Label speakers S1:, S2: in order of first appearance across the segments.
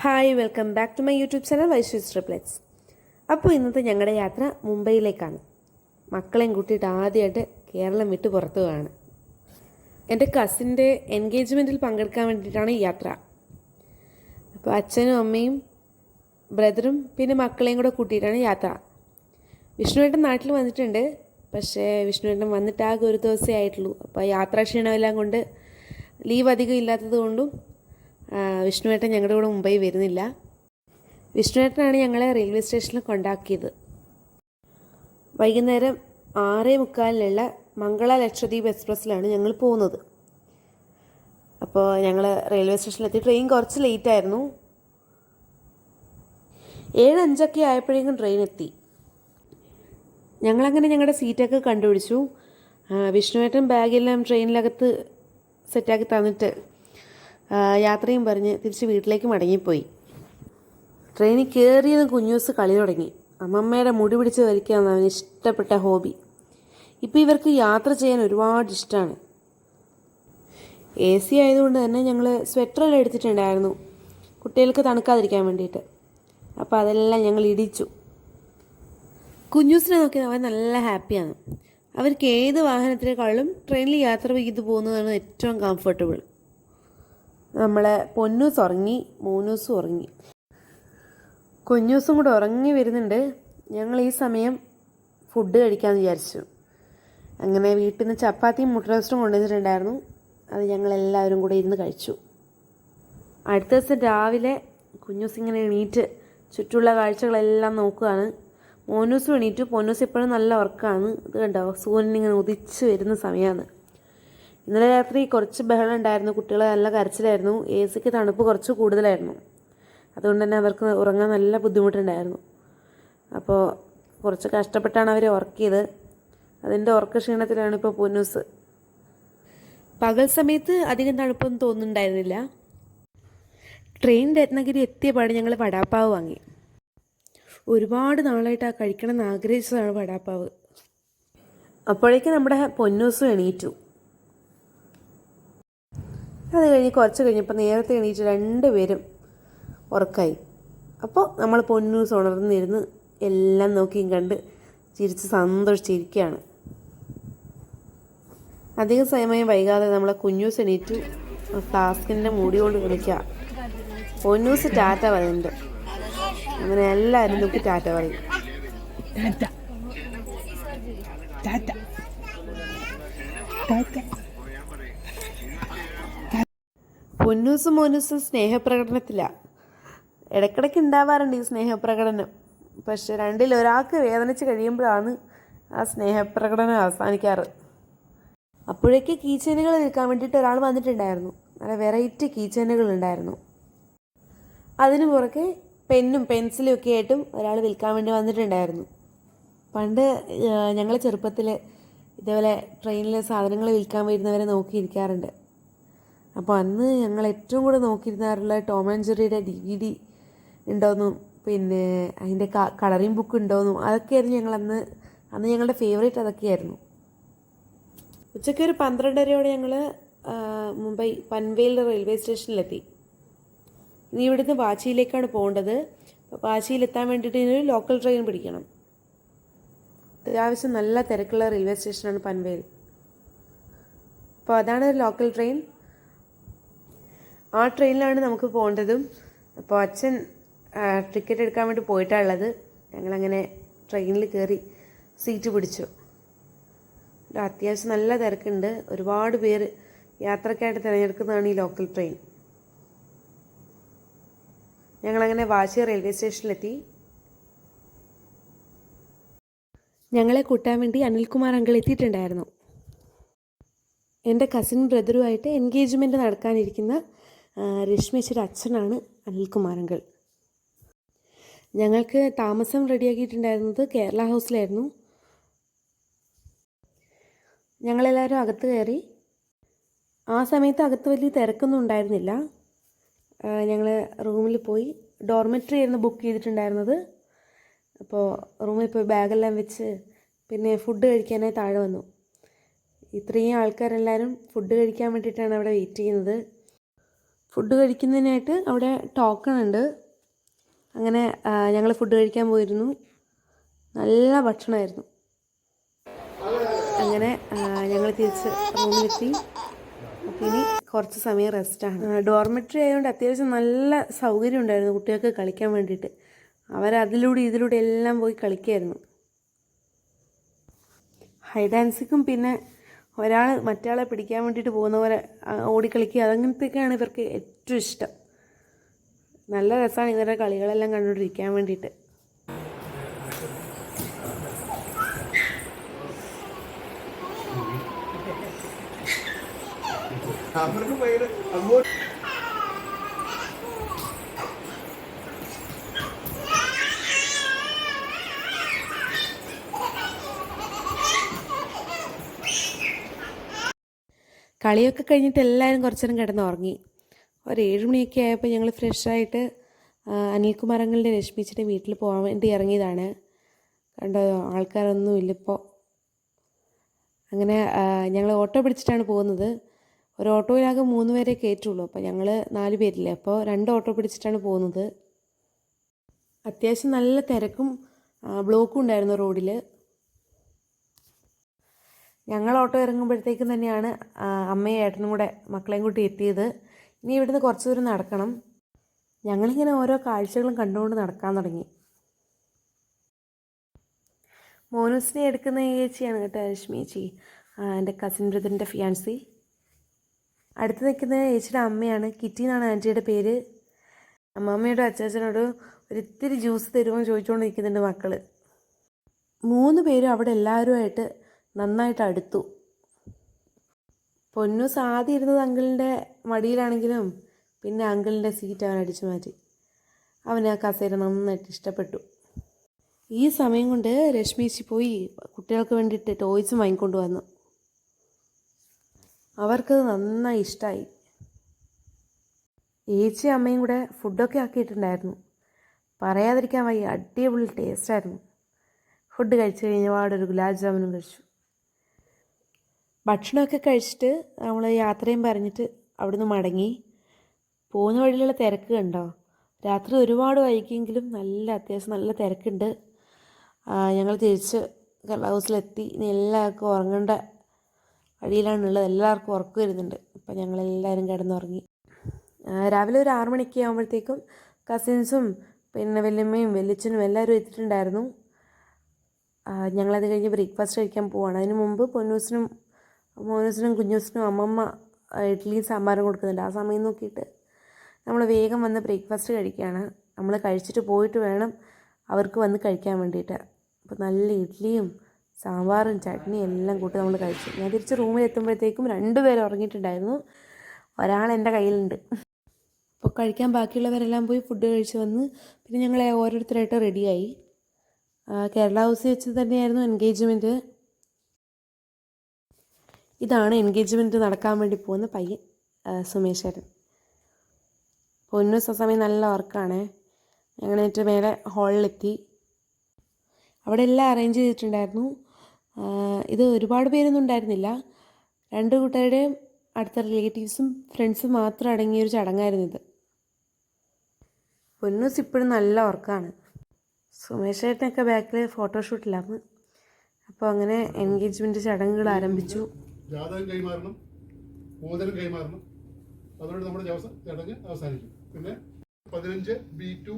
S1: Hi, welcome back to my YouTube channel വൈശ്വസ് triplets. അപ്പോൾ ഇന്നത്തെ ഞങ്ങളുടെ യാത്ര മുംബൈയിലേക്കാണ്. മക്കളെയും കൂട്ടിയിട്ട് ആദ്യമായിട്ട് കേരളം വിട്ട് പുറത്തു പോവാണ്. എൻ്റെ കസിൻ്റെ എൻഗേജ്മെൻറ്റിൽ പങ്കെടുക്കാൻ വേണ്ടിയിട്ടാണ് ഈ യാത്ര. അപ്പോൾ അച്ഛനും അമ്മയും ബ്രദറും പിന്നെ മക്കളെയും കൂടെ കൂട്ടിയിട്ടാണ് യാത്ര. വിഷ്ണുവേട്ടൻ നാട്ടിൽ വന്നിട്ടുണ്ട്. പക്ഷേ വിഷ്ണുവേട്ടൻ വന്നിട്ട് ആകെ ഒരു ദിവസമേ ആയിട്ടുള്ളൂ. അപ്പോൾ യാത്രാക്ഷീണമെല്ലാം കൊണ്ട് ലീവ് അധികം ഇല്ലാത്തത് കൊണ്ടും വിഷ്ണുവേട്ടൻ ഞങ്ങളുടെ കൂടെ മുംബൈ വരുന്നില്ല. വിഷ്ണുവേട്ടനാണ് ഞങ്ങളെ റെയിൽവേ സ്റ്റേഷനിൽ കൊണ്ടാക്കിയത്. വൈകുന്നേരം 6:45 മംഗള ലക്ഷദ്വീപ് എക്സ്പ്രസ്സിലാണ് ഞങ്ങൾ പോകുന്നത്. അപ്പോൾ ഞങ്ങൾ റെയിൽവേ സ്റ്റേഷനിലെത്തി. ട്രെയിൻ കുറച്ച് ലേറ്റായിരുന്നു. 7:05 ആയപ്പോഴേക്കും ട്രെയിൻ എത്തി. ഞങ്ങളങ്ങനെ ഞങ്ങളുടെ സീറ്റൊക്കെ കണ്ടുപിടിച്ചു. വിഷ്ണുവേട്ടൻ ബാഗെല്ലാം ട്രെയിനിനകത്ത് സെറ്റാക്കി തന്നിട്ട് യാത്രയും പറഞ്ഞ് തിരിച്ച് വീട്ടിലേക്ക് മടങ്ങിപ്പോയി. ട്രെയിനിൽ കയറിയത് കുഞ്ഞൂസ് കളി തുടങ്ങി. അമ്മമ്മയുടെ മുടി പിടിച്ച് വലിക്കാമെന്ന് അവന് ഇഷ്ടപ്പെട്ട ഹോബി. ഇപ്പോൾ ഇവർക്ക് യാത്ര ചെയ്യാൻ ഒരുപാട് ഇഷ്ടമാണ്. AC ആയതുകൊണ്ട് തന്നെ ഞങ്ങൾ സ്വെറ്ററെല്ലാം എടുത്തിട്ടുണ്ടായിരുന്നു, കുട്ടികൾക്ക് തണുക്കാതിരിക്കാൻ വേണ്ടിയിട്ട്. അപ്പോൾ അതെല്ലാം ഞങ്ങൾ ഇടിച്ചു. കുഞ്ഞൂസിനെ നോക്കി അവൻ നല്ല ഹാപ്പിയാണ്. അവർക്ക് ഏത് വാഹനത്തിനേക്കാളും ട്രെയിനിൽ യാത്ര ചെയ്ത് പോകുന്നതാണ് ഏറ്റവും കംഫർട്ടബിൾ. നമ്മളെ പൊന്നൂസ് ഉറങ്ങി, മൂന്നൂസും ഉറങ്ങി. കുഞ്ഞൂസും കൂടെ ഉറങ്ങി വരുന്നുണ്ട്. ഞങ്ങൾ ഈ സമയം ഫുഡ് കഴിക്കാമെന്ന് വിചാരിച്ചു. അങ്ങനെ വീട്ടിൽ നിന്ന് ചപ്പാത്തിയും മുട്ട റോസ്റ്റും കൊണ്ടുവന്നിട്ടുണ്ടായിരുന്നു. അത് ഞങ്ങളെല്ലാവരും കൂടെ ഇരുന്ന് കഴിച്ചു. അടുത്ത ദിവസം രാവിലെ കുഞ്ഞൂസ് ഇങ്ങനെ എണീറ്റ് ചുറ്റുമുള്ള കാഴ്ചകളെല്ലാം നോക്കുകയാണ്. മോനൂസും എണീറ്റു. പൊന്നൂസ് ഇപ്പോഴും നല്ല ഉറക്കമാണ്. ഇത് കണ്ടോ, സൂര്യൻ ഇങ്ങനെ ഉദിച്ച് വരുന്ന സമയമാണ്. ഇന്നലെ രാത്രി കുറച്ച് ബഹളം ഉണ്ടായിരുന്നു. കുട്ടികൾ നല്ല കരച്ചിലായിരുന്നു. AC തണുപ്പ് കുറച്ച് കൂടുതലായിരുന്നു. അതുകൊണ്ട് തന്നെ അവർക്ക് ഉറങ്ങാൻ നല്ല ബുദ്ധിമുട്ടുണ്ടായിരുന്നു. അപ്പോൾ കുറച്ച് കഷ്ടപ്പെട്ടാണ് അവരെ ഉറക്കിയത്. അതിൻ്റെ ഉറക്ക ക്ഷീണത്തിലാണ് ഇപ്പോൾ പൊന്നൂസ്. പകൽ സമയത്ത് അധികം തണുപ്പൊന്നും തോന്നുന്നുണ്ടായിരുന്നില്ല. ട്രെയിൻ രത്നഗിരി എത്തിയ പാട് ഞങ്ങൾ വടാപ്പാവ് വാങ്ങി. ഒരുപാട് നാളായിട്ട് ആ കഴിക്കണമെന്ന് ആഗ്രഹിച്ചതാണ് വടാപ്പാവ്. അപ്പോഴേക്കും നമ്മുടെ പൊന്നൂസും എണീറ്റു. അത് കഴിഞ്ഞ് കുറച്ച് കഴിഞ്ഞപ്പോൾ നേരത്തെ എണീറ്റ് രണ്ടുപേരും ഉറക്കായി. അപ്പോൾ നമ്മൾ പൊന്നൂസ് ഉണർന്നിരുന്ന് എല്ലാം നോക്കിയും കണ്ട് ചിരിച്ച് സന്തോഷിച്ചിരിക്കുകയാണ്. അധികം സമയം വൈകാതെ നമ്മളെ കുഞ്ഞൂസ് എണീറ്റു. ഫ്ലാസ്കിൻ്റെ മൂടി കൊണ്ട് കളിക്കുക. പൊന്നൂസ് ടാറ്റ പറയുന്നുണ്ട്. അങ്ങനെ എല്ലാവരും നോക്കി ടാറ്റ പറയും. പൊന്നൂസും മോനൂസും സ്നേഹപ്രകടനത്തിലാണ്. ഇടയ്ക്കിടയ്ക്ക് ഉണ്ടാവാറുണ്ട് ഈ സ്നേഹപ്രകടനം. പക്ഷെ രണ്ടിൽ ഒരാൾക്ക് വേദനിച്ച് കഴിയുമ്പോഴാണ് ആ സ്നേഹപ്രകടനം അവസാനിക്കാറ്. അപ്പോഴേക്ക് കീ ചെയിനുകൾ വിൽക്കാൻ വേണ്ടിയിട്ട് ഒരാൾ വന്നിട്ടുണ്ടായിരുന്നു. നല്ല വെറൈറ്റി കീ ചെയിനുകൾ ഉണ്ടായിരുന്നു. അതിന് പുറകെ പെന്നും പെൻസിലും ഒക്കെ ആയിട്ടും ഒരാൾ വിൽക്കാൻ വേണ്ടി വന്നിട്ടുണ്ടായിരുന്നു. പണ്ട് ഞങ്ങൾ ചെറുപ്പത്തിൽ ഇതേപോലെ ട്രെയിനിൽ സാധനങ്ങൾ വിൽക്കാൻ വരുന്നവരെ നോക്കിയിരിക്കാറുണ്ട്. അപ്പോൾ അന്ന് ഞങ്ങൾ ഏറ്റവും കൂടുതൽ നോക്കിയിരുന്നാറുള്ള ടോം ആൻഡ് ജെറിയുടെ DVD ഉണ്ടോയെന്നും പിന്നെ അതിൻ്റെ കളറിംഗ് ബുക്ക് ഉണ്ടോയെന്നും അതൊക്കെയായിരുന്നു അന്ന് ഞങ്ങളുടെ ഫേവറേറ്റ് അതൊക്കെയായിരുന്നു. ഉച്ചയ്ക്ക് ഒരു 12:30 ഞങ്ങൾ മുംബൈ പൻവേൽ റെയിൽവേ സ്റ്റേഷനിലെത്തി. ഇനി ഇവിടുന്ന് വാച്ചിയിലേക്കാണ് പോകേണ്ടത്. അപ്പോൾ വാച്ചിയിലെത്താൻ വേണ്ടിയിട്ട് ഇനി ഒരു ലോക്കൽ ട്രെയിൻ പിടിക്കണം. അത്യാവശ്യം നല്ല തിരക്കുള്ള റെയിൽവേ സ്റ്റേഷനാണ് പൻവേൽ. അപ്പോൾ അതാണ് ഒരു ലോക്കൽ ട്രെയിൻ. ആ ട്രെയിനിലാണ് നമുക്ക് പോകേണ്ടതും. അപ്പോൾ അച്ഛൻ ടിക്കറ്റ് എടുക്കാൻ വേണ്ടി പോയിട്ടുള്ളത്. ഞങ്ങളങ്ങനെ ട്രെയിനിൽ കയറി സീറ്റ് പിടിച്ചു. അത്യാവശ്യം നല്ല തിരക്കുണ്ട്. ഒരുപാട് പേര് യാത്രക്കായിട്ട് തിരഞ്ഞെടുക്കുന്നതാണ് ഈ ലോക്കൽ ട്രെയിൻ. ഞങ്ങളങ്ങനെ വാശി റെയിൽവേ സ്റ്റേഷനിലെത്തി. ഞങ്ങളെ കൂട്ടാൻ വേണ്ടി അനിൽകുമാർ അങ്കിൾ എത്തിയിട്ടുണ്ടായിരുന്നു. എൻ്റെ കസിൻ ബ്രദറുമായിട്ട് എൻഗേജ്മെൻറ്റ് നടക്കാനിരിക്കുന്ന രശ്മിച്ചിയുടെ അച്ഛനാണ് അനിൽകുമാർ അങ്കിൾ. ഞങ്ങൾക്ക് താമസം റെഡിയാക്കിയിട്ടുണ്ടായിരുന്നത് കേരള ഹൗസിലായിരുന്നു. ഞങ്ങളെല്ലാവരും അകത്ത് കയറി. ആ സമയത്ത് അകത്ത് വലിയ തിരക്കൊന്നും ഉണ്ടായിരുന്നില്ല. ഞങ്ങൾ റൂമിൽ പോയി. ഡോർമെറ്ററി ആയിരുന്നു ബുക്ക് ചെയ്തിട്ടുണ്ടായിരുന്നത്. അപ്പോൾ റൂമിൽ പോയി ബാഗെല്ലാം വെച്ച് പിന്നെ ഫുഡ് കഴിക്കാനായി താഴെ വന്നു. ഇത്രയും ആൾക്കാരെല്ലാവരും ഫുഡ് കഴിക്കാൻ വേണ്ടിയിട്ടാണ് അവിടെ വെയിറ്റ് ചെയ്യുന്നത്. ഫുഡ് കഴിക്കുന്നതിനായിട്ട് അവിടെ ടോക്കൺ ഉണ്ട്. അങ്ങനെ ഞങ്ങൾ ഫുഡ് കഴിക്കാൻ പോയിരുന്നു. നല്ല ഭക്ഷണമായിരുന്നു. അങ്ങനെ ഞങ്ങൾ തിരിച്ച് റൂമിലെത്തി. അപ്പോൾ ഇനി കുറച്ച് സമയം റെസ്റ്റാണ്. ഡോർമെട്രി ആയതുകൊണ്ട് അത്യാവശ്യം നല്ല സൗകര്യം ഉണ്ടായിരുന്നു കുട്ടികൾക്ക് കളിക്കാൻ വേണ്ടിയിട്ട്. അവരതിലൂടെ ഇതിലൂടെ എല്ലാം പോയി കളിക്കുമായിരുന്നു. ഹൈഡാൻസിക്കും പിന്നെ ഒരാൾ മറ്റയാളെ പിടിക്കാൻ വേണ്ടിയിട്ട് പോകുന്ന പോലെ ഓടിക്കളിക്കുക, അതങ്ങനത്തെയൊക്കെയാണ് ഇവർക്ക് ഏറ്റവും ഇഷ്ടം. നല്ല രസമാണ് ഇവരുടെ കളികളെല്ലാം കണ്ടുകൊണ്ടിരിക്കാൻ വേണ്ടിയിട്ട്. കളിയൊക്കെ കഴിഞ്ഞിട്ട് എല്ലാവരും കുറച്ച് നേരം കിടന്നുറങ്ങി. ഒരു 7 മണിയൊക്കെ ആയപ്പോൾ ഞങ്ങൾ ഫ്രഷായിട്ട് അനിൽകുമാറങ്ങളുടെ രശ്മിച്ചിട്ട് വീട്ടിൽ പോകാൻ വേണ്ടി ഇറങ്ങിയതാണ്. കണ്ടോ, ആൾക്കാരൊന്നും ഇല്ലിപ്പോൾ. അങ്ങനെ ഞങ്ങൾ ഓട്ടോ പിടിച്ചിട്ടാണ് പോകുന്നത്. ഒരു ഓട്ടോയിലാകെ 3 പേരെ കയറ്റുള്ളൂ. അപ്പോൾ ഞങ്ങൾ 4 പേരില്ലേ, അപ്പോൾ 2 ഓട്ടോ പിടിച്ചിട്ടാണ് പോകുന്നത്. അത്യാവശ്യം നല്ല തിരക്കും ബ്ലോക്കും ഉണ്ടായിരുന്നു റോഡിൽ. ഞങ്ങൾ ഓട്ടോ ഇറങ്ങുമ്പോഴത്തേക്കും തന്നെയാണ് അമ്മയും ഏട്ടനും കൂടെ മക്കളെയും കൂട്ടി എത്തിയത്. ഇനി ഇവിടുന്ന് കുറച്ച് ദൂരം നടക്കണം. ഞങ്ങളിങ്ങനെ ഓരോ കാഴ്ചകളും കണ്ടുകൊണ്ട് നടക്കാൻ തുടങ്ങി. മോനൂസിനെ എടുക്കുന്ന ചേച്ചിയാണ് കേട്ടോ, രശ്മി ചേച്ചി, എൻ്റെ കസിൻ ബ്രദറിൻ്റെ ഫിയാൻസി. അടുത്ത് നിൽക്കുന്ന ചേച്ചിയുടെ അമ്മയാണ്, കിറ്റി എന്നാണ് ആൻറ്റിയുടെ പേര്. അമ്മമ്മയോടും അച്ചാച്ചനോട് ഒരിത്തിരി ജ്യൂസ് തരുമോ ചോദിച്ചുകൊണ്ട് നിൽക്കുന്നുണ്ട് മക്കൾ. 3 പേരും അവിടെ എല്ലാവരുമായിട്ട് നന്നായിട്ട് അടുത്തു. പൊന്നൂസ് ആദ്യം ഇരുന്നത് അങ്കിളിൻ്റെ മടിയിലാണെങ്കിലും പിന്നെ അങ്കിളിൻ്റെ സീറ്റ് അവൻ അടിച്ചു മാറ്റി. അവന് ആ കസേര നന്നായിട്ട് ഇഷ്ടപ്പെട്ടു. ഈ സമയം കൊണ്ട് രശ്മീച്ചി പോയി കുട്ടികൾക്ക് വേണ്ടിയിട്ട് ടോയ്സും വാങ്ങിക്കൊണ്ട് വന്നു. അവർക്കത് നന്നായി ഇഷ്ടമായി. ഏച്ചിയും അമ്മയും കൂടെ ഫുഡൊക്കെ ആക്കിയിട്ടുണ്ടായിരുന്നു. പറയാതിരിക്കാൻ വയ്യ, അടിപൊളി ടേസ്റ്റായിരുന്നു. ഫുഡ് കഴിച്ച് കഴിഞ്ഞ പാടൊരു ഗുലാബ് ജാമുനും കഴിച്ചു. ഭക്ഷണമൊക്കെ കഴിച്ചിട്ട് നമ്മൾ യാത്രയും പറഞ്ഞിട്ട് അവിടുന്ന് മടങ്ങി. പോകുന്ന വഴിയിലുള്ള തിരക്ക് കണ്ടോ, രാത്രി ഒരുപാട് വൈകിയെങ്കിലും അത്യാവശ്യം നല്ല തിരക്കുണ്ട്. ഞങ്ങൾ തിരിച്ച് ഹൗസിലെത്തി. ഇനി എല്ലാവർക്കും ഉറങ്ങേണ്ട വഴിയിലാണുള്ളത്. എല്ലാവർക്കും ഉറക്കം വരുന്നുണ്ട്. അപ്പം ഞങ്ങളെല്ലാവരും കിടന്നുറങ്ങി. രാവിലെ ഒരു 6 മണിക്ക് ആകുമ്പോഴത്തേക്കും കസിൻസും പിന്നെ വല്യമ്മയും വല്യച്ഛനും എല്ലാവരും എത്തിയിട്ടുണ്ടായിരുന്നു. ഞങ്ങളത് കഴിഞ്ഞ് ബ്രേക്ക്ഫാസ്റ്റ് കഴിക്കാൻ പോവാണ്. അതിന് മുമ്പ് മോനൂസിനും കുഞ്ഞൂസിനും അമ്മമ്മ ഇഡ്ഡലിയും സാമ്പാറും കൊടുക്കുന്നുണ്ട്. ആ സമയം നോക്കിയിട്ട് നമ്മൾ വേഗം വന്ന് ബ്രേക്ക്ഫാസ്റ്റ് കഴിക്കുകയാണ്. നമ്മൾ കഴിച്ചിട്ട് പോയിട്ട് വേണം അവർക്ക് വന്ന് കഴിക്കാൻ വേണ്ടിയിട്ട്. അപ്പോൾ നല്ല ഇഡ്ഡലിയും സാമ്പാറും ചട്നിയും എല്ലാം കൂട്ടി നമ്മൾ കഴിച്ചു. ഞാൻ തിരിച്ച് റൂമിൽ എത്തുമ്പോഴത്തേക്കും 2 പേര് ഉറങ്ങിയിട്ടുണ്ടായിരുന്നു. ഒരാൾ എൻ്റെ കയ്യിലുണ്ട്. അപ്പോൾ കഴിക്കാൻ ബാക്കിയുള്ളവരെല്ലാം പോയി ഫുഡ് കഴിച്ച് വന്ന് പിന്നെ ഞങ്ങൾ ഓരോരുത്തരായിട്ട് റെഡിയായി. കേരള ഹൗസിൽ വെച്ച് തന്നെയായിരുന്നു എൻഗേജ്മെൻറ്റ്. ഇതാണ് എൻഗേജ്മെൻറ്റ് നടക്കാൻ വേണ്ടി പോകുന്ന പയ്യൻ, സുമേഷേട്ടൻ. പൊന്നൂസ് ആ സമയം നല്ല വർക്കാണ്. ഞങ്ങൾ എന്നിട്ട് മേലെ ഹാളിലെത്തി. അവിടെ എല്ലാം അറേഞ്ച് ചെയ്തിട്ടുണ്ടായിരുന്നു. ഇത് ഒരുപാട് പേരൊന്നും ഉണ്ടായിരുന്നില്ല. 2 കൂട്ടരുടെയും അടുത്ത റിലേറ്റീവ്സും ഫ്രണ്ട്സും മാത്രം അടങ്ങിയൊരു ചടങ്ങായിരുന്നു ഇത്. പൊന്നൂസ് ഇപ്പോഴും നല്ല വർക്കാണ്. സുമേഷേട്ടനൊക്കെ ബാക്കിൽ ഫോട്ടോഷൂട്ടിലാണ്. അപ്പോൾ അങ്ങനെ എൻഗേജ്മെൻറ്റ് ചടങ്ങുകൾ ആരംഭിച്ചു.
S2: ജാതകം കൈമാറണം, മോതിരം കൈമാറണം. അതോടെ നമ്മുടെ ചടങ്ങ് അവസാനിക്കും. പിന്നെ 15B2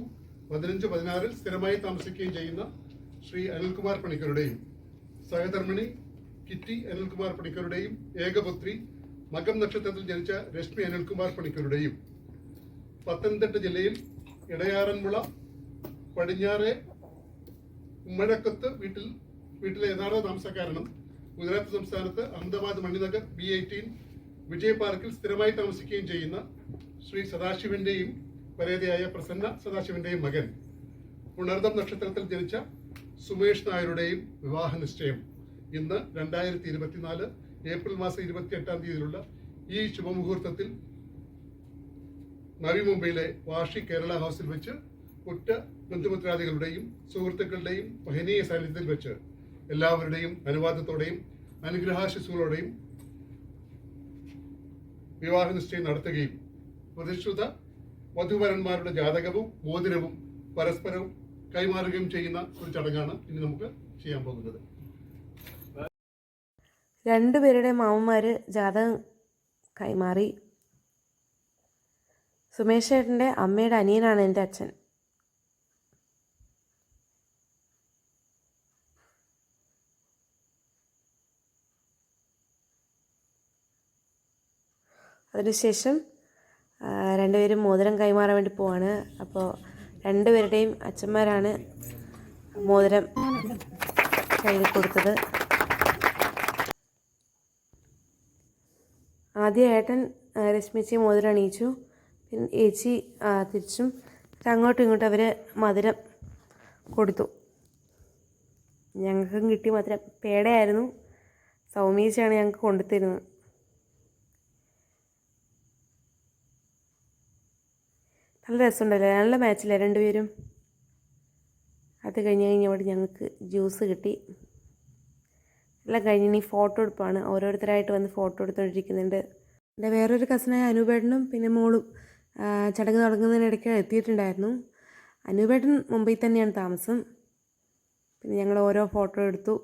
S2: 15-16 സ്ഥിരമായി താമസിക്കുകയും ചെയ്യുന്ന ശ്രീ അനിൽകുമാർ പണിക്കരുടെയും സഹധർമ്മിണി കിറ്റി അനിൽകുമാർ പണിക്കരുടെയും ഏകപുത്രി മകം നക്ഷത്രത്തിൽ ജനിച്ച രശ്മി അനിൽകുമാർ പണിക്കരുടെയും പത്തനംതിട്ട ജില്ലയിൽ ഇടയാറന്മുള പടിഞ്ഞാറെ ഉമ്മഴക്കത്ത് വീട്ടിലെ യഥാർത്ഥ താമസക്കാരനും ഗുജറാത്ത് സംസ്ഥാനത്ത് അഹമ്മദാബാദ് മണിനഗർ B18 വിജയ് പാർക്കിൽ സ്ഥിരമായി താമസിക്കുകയും ചെയ്യുന്ന ശ്രീ സദാശിവന്റെയും പരേതയായ പ്രസന്ന സദാശിവന്റെയും മകൻ പുണർദം നക്ഷത്രത്തിൽ ജനിച്ച സുമേഷ് നായരുടെയും വിവാഹ നിശ്ചയം ഇന്ന് 2024 ഏപ്രിൽ മാസം 28-ാം തീയതിയിലുള്ള ഈ ശുഭമുഹൂർത്തത്തിൽ നവി മുംബൈയിലെ വാഷി കേരള ഹൗസിൽ വെച്ച് ഉറ്റ ബന്ധുമിത്രാദികളുടെയും സുഹൃത്തുക്കളുടെയും മഹനീയ സാന്നിധ്യത്തിൽ വെച്ച് എല്ലാവരുടെയും അനുവാദത്തോടെയും അനുഗ്രഹാശിസുകളോടെയും വിവാഹ നിശ്ചയം നടത്തുകയും പ്രതിഷ്ഠിത വധുവരന്മാരുടെ ജാതകവും മോതിരവും പരസ്പരം കൈമാറുകയും ചെയ്യുന്ന ഒരു ചടങ്ങാണ് ഇനി നമുക്ക് ചെയ്യാൻ പോകുന്നത്.
S1: രണ്ടുപേരുടെ മാമന്മാർ ജാതകം കൈമാറി. സുമേഷ് ചേട്ടൻ്റെ അമ്മയുടെ അനിയനാണ് എൻ്റെ അച്ഛൻ. അതിനുശേഷം രണ്ടുപേരും മോതിരം കൈമാറാൻ വേണ്ടി പോവാണ്. അപ്പോൾ രണ്ടുപേരുടെയും അച്ഛന്മാരാണ് മോതിരം കയ്യിൽ കൊടുത്തത്. ആദ്യം ഏട്ടൻ രശ്മിച്ചി മോതിരം അണിയിച്ചു. പിന്നെ ഏച്ചി തിരിച്ചും അങ്ങോട്ടും ഇങ്ങോട്ടും അവർ മധുരം കൊടുത്തു. ഞങ്ങൾക്കും കിട്ടി മധുരം. പേടയായിരുന്നു. സൗമീച്ചയാണ് ഞങ്ങൾക്ക് കൊണ്ടുതരുന്നത്. നല്ല രസമുണ്ടല്ലേ, നല്ല മാച്ചില്ലേ രണ്ടുപേരും. അത് കഴിഞ്ഞവിടെ ഞങ്ങൾക്ക് ജ്യൂസ് കിട്ടി. എല്ലാം കഴിഞ്ഞ് ഇനി ഫോട്ടോ എടുപ്പാണ്. ഓരോരുത്തരായിട്ട് വന്ന് ഫോട്ടോ എടുത്തുകൊണ്ടിരിക്കുന്നുണ്ട്. എൻ്റെ വേറൊരു കസിനായ അനൂപേട്ടനും പിന്നെ മോളും ചടങ്ങ് തുടങ്ങുന്നതിനിടയ്ക്ക് എത്തിയിട്ടുണ്ടായിരുന്നു. അനൂപേട്ടൻ മുംബൈയിൽ തന്നെയാണ് താമസം. പിന്നെ ഞങ്ങൾ ഓരോ ഫോട്ടോ എടുത്തു.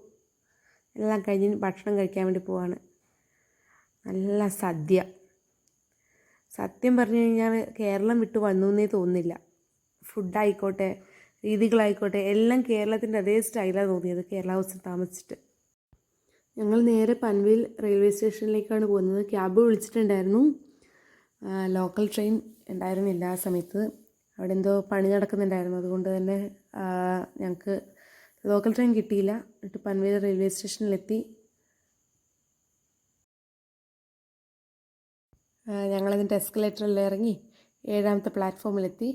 S1: എല്ലാം കഴിഞ്ഞ് ഭക്ഷണം കഴിക്കാൻ വേണ്ടി പോവാണ്. നല്ല സദ്യ. സത്യം പറഞ്ഞു കഴിഞ്ഞാൽ കേരളം വിട്ട് വന്നു എന്നേ തോന്നുന്നില്ല. ഫുഡായിക്കോട്ടെ, രീതികളായിക്കോട്ടെ, എല്ലാം കേരളത്തിൻ്റെ അതേ സ്റ്റൈലാണ് തോന്നിയത് കേരള ഹൗസിൽ താമസിച്ചിട്ട്. ഞങ്ങൾ നേരെ പൻവേൽ റെയിൽവേ സ്റ്റേഷനിലേക്കാണ് പോകുന്നത്. ക്യാബ് വിളിച്ചിട്ടുണ്ടായിരുന്നു. ലോക്കൽ ട്രെയിൻ ഉണ്ടായിരുന്നില്ല ആ സമയത്ത്. അവിടെ എന്തോ പണി നടക്കുന്നുണ്ടായിരുന്നു. അതുകൊണ്ട് തന്നെ ഞങ്ങൾക്ക് ലോക്കൽ ട്രെയിൻ കിട്ടിയില്ല. എന്നിട്ട് പൻവേൽ റെയിൽവേ സ്റ്റേഷനിലെത്തി. ഞങ്ങളതിൻ്റെ എസ്കലേറ്ററിൽ ഇറങ്ങി 7ാമത്തെ പ്ലാറ്റ്ഫോമിലെത്തി.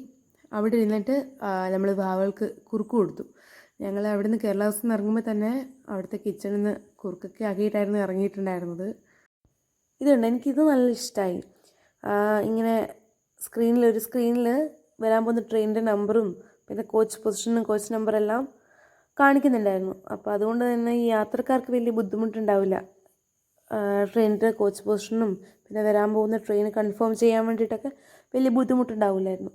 S1: അവിടെ ഇരുന്നിട്ട് നമ്മൾ വാവകൾക്ക് കുറുക്ക് കൊടുത്തു. ഞങ്ങൾ അവിടെ നിന്ന് കേരള ഹൗസിൽ നിന്ന് ഇറങ്ങുമ്പോൾ തന്നെ അവിടുത്തെ കിച്ചണിൽ നിന്ന് കുറുക്കൊക്കെ ആക്കിയിട്ടായിരുന്നു ഇറങ്ങിയിട്ടുണ്ടായിരുന്നത്. ഇതുണ്ട്, എനിക്കിത് നല്ല ഇഷ്ടമായി. ഇങ്ങനെ സ്ക്രീനിൽ വരാൻ പോകുന്ന ട്രെയിനിൻ്റെ നമ്പറും പിന്നെ കോച്ച് പൊസിഷനും കോച്ച് നമ്പറെല്ലാം കാണിക്കുന്നുണ്ടായിരുന്നു. അപ്പോൾ അതുകൊണ്ട് തന്നെ ഈ യാത്രക്കാർക്ക് വലിയ ബുദ്ധിമുട്ടുണ്ടാവില്ല. ട്രെയിനിൻ്റെ കോച്ച് പൊസിഷനും പിന്നെ വരാൻ പോകുന്ന ട്രെയിൻ കൺഫേം ചെയ്യാൻ വേണ്ടിയിട്ടൊക്കെ വലിയ ബുദ്ധിമുട്ടുണ്ടാവില്ലായിരുന്നു.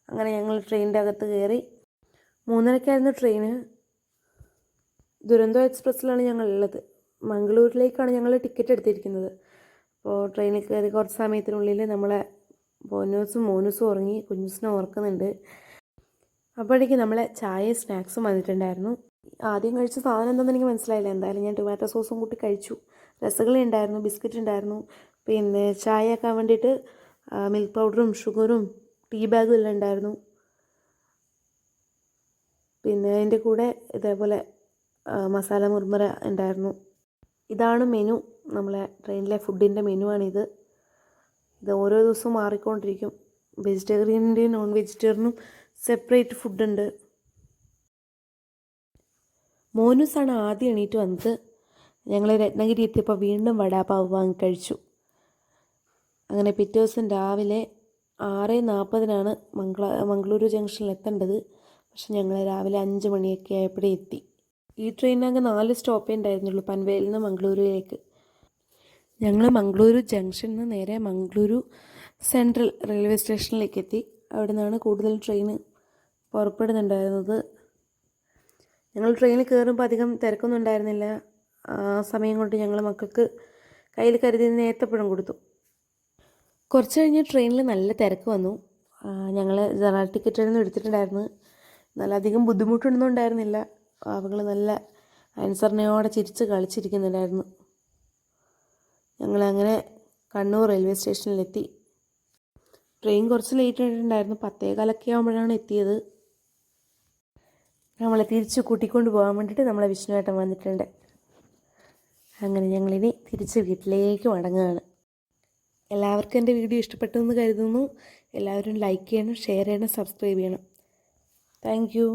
S1: അങ്ങനെ ഞങ്ങൾ ട്രെയിനിൻ്റെ അകത്ത് കയറി. 3:30ക്കായിരുന്നു ട്രെയിന്. ദുരന്തോ എക്സ്പ്രസ്സിലാണ് ഞങ്ങളുള്ളത്. മംഗളൂരിലേക്കാണ് ഞങ്ങൾ ടിക്കറ്റ് എടുത്തിരിക്കുന്നത്. അപ്പോൾ ട്രെയിനിൽ കയറി കുറച്ച് സമയത്തിനുള്ളിൽ നമ്മളെ പൊന്നൂസും മോനൂസും ഉറങ്ങി. കുഞ്ഞൂസിനെ ഉറക്കുന്നുണ്ട്. അപ്പോഴേക്കും നമ്മളെ ചായയും സ്നാക്സും വന്നിട്ടുണ്ടായിരുന്നു. ആദ്യം കഴിച്ച സാധനം എന്താണെന്ന് എനിക്ക് മനസ്സിലായില്ല. എന്തായാലും ഞാൻ ടൊമാറ്റോ സോസും കൂട്ടി കഴിച്ചു. രസഗുള ഉണ്ടായിരുന്നു, ബിസ്ക്കറ്റ് ഉണ്ടായിരുന്നു, പിന്നെ ചായ ആക്കാൻ വേണ്ടിയിട്ട് മിൽക്ക് പൗഡറും ഷുഗറും ടീ ബാഗും എല്ലാം ഉണ്ടായിരുന്നു. പിന്നെ അതിൻ്റെ കൂടെ ഇതേപോലെ മസാല മുർമുര ഉണ്ടായിരുന്നു. ഇതാണ് മെനു. നമ്മളെ ട്രെയിനിലെ ഫുഡിൻ്റെ മെനു ആണിത്. ഇത് ഓരോ ദിവസവും മാറിക്കൊണ്ടിരിക്കും. വെജിറ്റേറിയൻ്റെയും നോൺ വെജിറ്റേറിയനും സെപ്പറേറ്റ് ഫുഡുണ്ട്. മോനൂസാണ് ആദ്യം എണീറ്റ് വന്നത്. ഞങ്ങൾ രത്നഗിരി എത്തിയപ്പോൾ വീണ്ടും വടാപാവ് വാങ്ങി കഴിച്ചു. അങ്ങനെ പിറ്റേ ദിവസം രാവിലെ 6:40-നാണ് മംഗളൂരു ജംഗ്ഷനിൽ എത്തേണ്ടത്. പക്ഷെ ഞങ്ങൾ രാവിലെ 5 മണിയൊക്കെ ആയപ്പോഴേ എത്തി. ഈ ട്രെയിനിനകത്ത് 4 സ്റ്റോപ്പേ ഉണ്ടായിരുന്നുള്ളൂ പൻവേലിൽ നിന്ന് മംഗളൂരുവിലേക്ക്. ഞങ്ങൾ മംഗളൂരു ജംഗ്ഷനിൽ നിന്ന് നേരെ മംഗളൂരു സെൻട്രൽ റെയിൽവേ സ്റ്റേഷനിലേക്ക് എത്തി. അവിടെ നിന്നാണ് കൂടുതൽ ട്രെയിൻ പുറപ്പെടുന്നുണ്ടായിരുന്നത്. ഞങ്ങൾ ട്രെയിനിൽ കയറുമ്പോൾ അധികം തിരക്കൊന്നും ഉണ്ടായിരുന്നില്ല. ആ സമയം കൊണ്ട് ഞങ്ങൾ മക്കൾക്ക് കയ്യിൽ കരുതി നേത്തപ്പഴം കൊടുത്തു. കുറച്ച് കഴിഞ്ഞ് ട്രെയിനിൽ നല്ല തിരക്ക് വന്നു. ഞങ്ങൾ ജനറൽ ടിക്കറ്റായിരുന്നു എടുത്തിട്ടുണ്ടായിരുന്നു. നല്ല അധികം ബുദ്ധിമുട്ടൊന്നും ഉണ്ടായിരുന്നില്ല. അവകൾ നല്ല അനുസരണയോടെ ചിരിച്ച് കളിച്ചിരിക്കുന്നുണ്ടായിരുന്നു. ഞങ്ങളങ്ങനെ കണ്ണൂർ റെയിൽവേ സ്റ്റേഷനിലെത്തി. ട്രെയിൻ കുറച്ച് ലേറ്റ് ആയിട്ടുണ്ടായിരുന്നു. 10:15 ആകുമ്പോഴാണ് എത്തിയത്. നമ്മളെ തിരിച്ച് കൂട്ടിക്കൊണ്ട് പോകാൻ വേണ്ടിയിട്ട് നമ്മളെ വിഷ്ണുവേട്ടൻ വന്നിട്ടുണ്ട്. അങ്ങനെ ഞങ്ങളിനി തിരിച്ച് വീട്ടിലേക്ക് മടങ്ങുകയാണ്. എല്ലാവർക്കും എൻ്റെ വീഡിയോ ഇഷ്ടപ്പെട്ടു എന്ന് കരുതുന്നു. എല്ലാവരും ലൈക്ക് ചെയ്യണം, ഷെയർ ചെയ്യണം, സബ്സ്ക്രൈബ് ചെയ്യണം. Thank you.